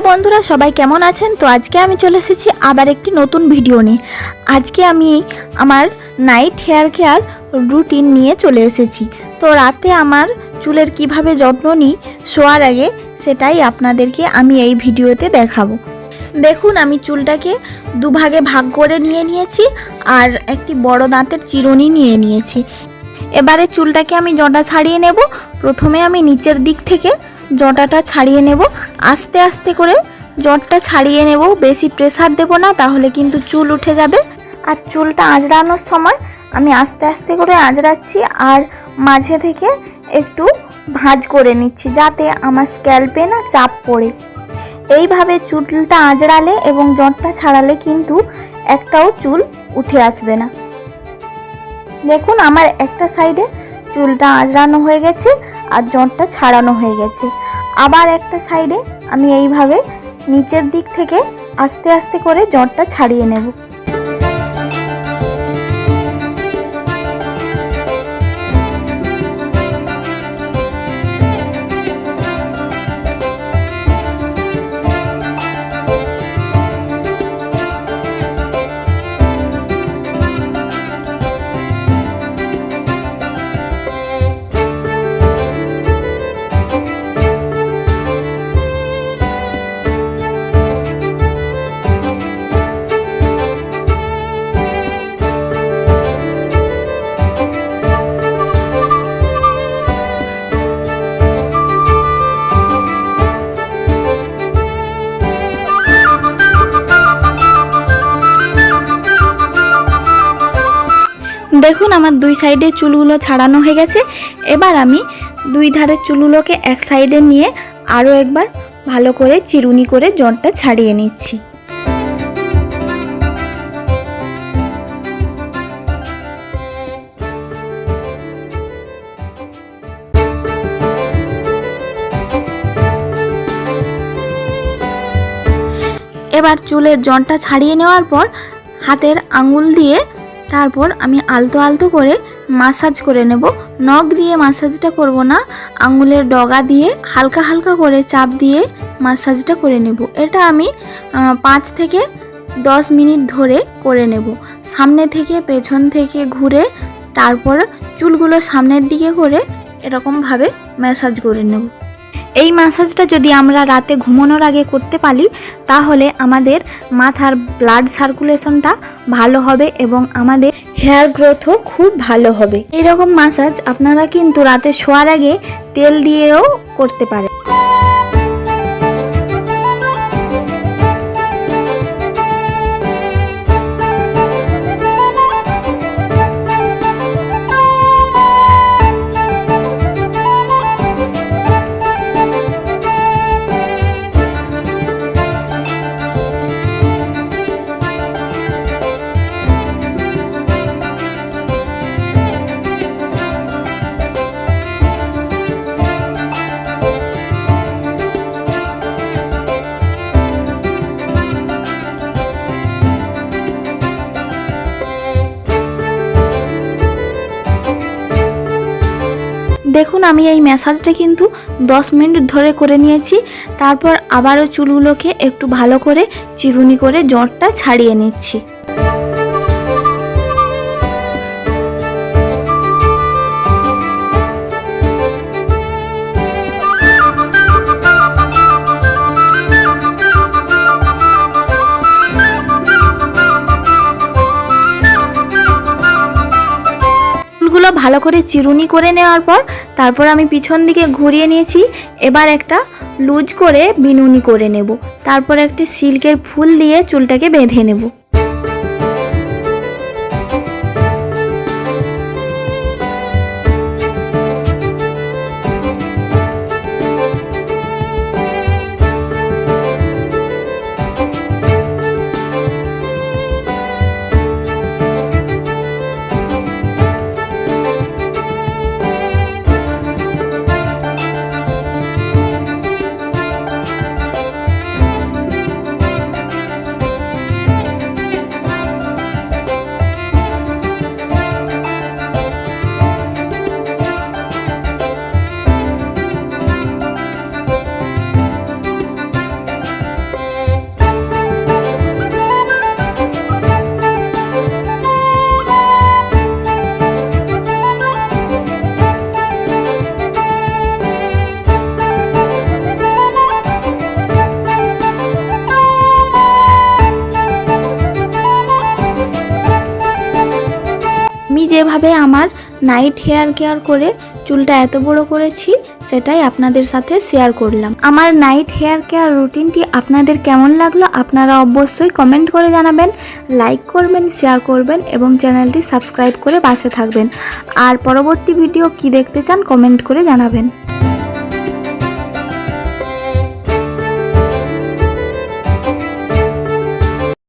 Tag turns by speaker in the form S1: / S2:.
S1: বন্ধুরা সবাই কেমন আছেন? তো আজকে আমি চলে এসেছি আবার একটি নতুন ভিডিও নিয়ে। আজকে আমি আমার নাইট হেয়ার কেয়ার রুটিন নিয়ে চলে এসেছি। তো রাতে আমার চুলের কিভাবে যত্ন নিই শোয়ার আগে সেটাই আপনাদেরকে আমি এই ভিডিওতে দেখাবো। দেখুন আমি চুলটাকে দুভাগে ভাগ করে নিয়েছি আর একটি বড় দাঁতের চিরুনি নিয়ে নিয়েছি। এবারে চুলটাকে আমি জটা ছাড়িয়ে নেব। প্রথমে আমি নিচের দিক থেকে জটাটা ছাড়িয়ে নেব, আস্তে আস্তে করে জটটা ছাড়িয়ে নেব, বেশি প্রেসার দেব না, তাহলে কিন্তু চুল উঠে যাবে। আর চুলটা আঁচড়ানোর সময় আমি আস্তে আস্তে করে আঁচড়াচ্ছি আর মাঝে থেকে একটু ভাঁজ করে নিচ্ছি যাতে আমার স্ক্যাল্পে না চাপ পড়ে। এইভাবে চুলটা আঁচড়ালে এবং জটটা ছাড়ালে কিন্তু একটাও চুল উঠে আসবে না। দেখুন আমার একটা সাইডে চুলটা আঁচড়ানো হয়ে গেছে আর জটটা ছাড়ানো হয়ে গেছে। আবার একটা সাইডে আমি এইভাবে নিচের দিক থেকে আস্তে আস্তে করে জটটা ছাড়িয়ে নেব। দেখুন আমার দুই সাইডে চুলগুলো ছাড়ানো হয়ে গেছে। এবার আমি দুই ধারের চুলগুলোকে এক সাইডে নিয়ে আরও একবার ভালো করে চিরুনি করে জটটা ছাড়িয়ে নিচ্ছি। এবার চুলের জটটা ছাড়িয়ে নেওয়ার পর হাতের আঙুল দিয়ে তারপর আমি আলতো আলতো করে মাসাজ করে নেব। নখ দিয়ে মাসাজটা করব না, আঙুলের ডগা দিয়ে হালকা হালকা করে চাপ দিয়ে মাসাজটা করে নেব। এটা আমি 5 থেকে 10 মিনিট ধরে করে নেব। সামনে থেকে পেছন থেকে ঘুরে তারপর চুলগুলো সামনের দিকে করে এরকমভাবে ম্যাসাজ করে নেব। এই ম্যাসাজটা যদি আমরা রাতে ঘুমানোর আগে করতে পারি তাহলে আমাদের মাথার ব্লাড সার্কুলেশনটা ভালো হবে এবং আমাদের হেয়ার গ্রোথও খুব ভালো হবে। এইরকম ম্যাসাজ আপনারা কিন্তু রাতে শোয়ার আগে তেল দিয়েও করতে পারেন। দেখুন আমি এই ম্যাসাজটা কিন্তু 10 মিনিট ধরে করে নিয়েছি। তারপর আবারও চুলগুলোকে একটু ভালো করে চিরুনি করে জটটা ছাড়িয়ে নিচ্ছি। ভালো করে চিরুনি করে নেওয়ার পর তারপর আমি পিছন দিকে ঘুরিয়ে নিয়েছি। এবার একটা লুজ করে বিনুনি করে নেব, তারপর একটা সিল্কের ফুল দিয়ে চুলটাকে বেঁধে নেব। যেভাবে আমার নাইট হেয়ার কেয়ার করে চুলটা এত বড় করেছি সেটাই আপনাদের সাথে শেয়ার করলাম। আমার নাইট হেয়ার কেয়ার রুটিনটি আপনাদের কেমন লাগলো আপনারা অবশ্যই কমেন্ট করে জানাবেন, লাইক করবেন, শেয়ার করবেন এবং চ্যানেলটি সাবস্ক্রাইব করে পাশে থাকবেন। আর পরবর্তী ভিডিও কি দেখতে চান কমেন্ট করে জানাবেন।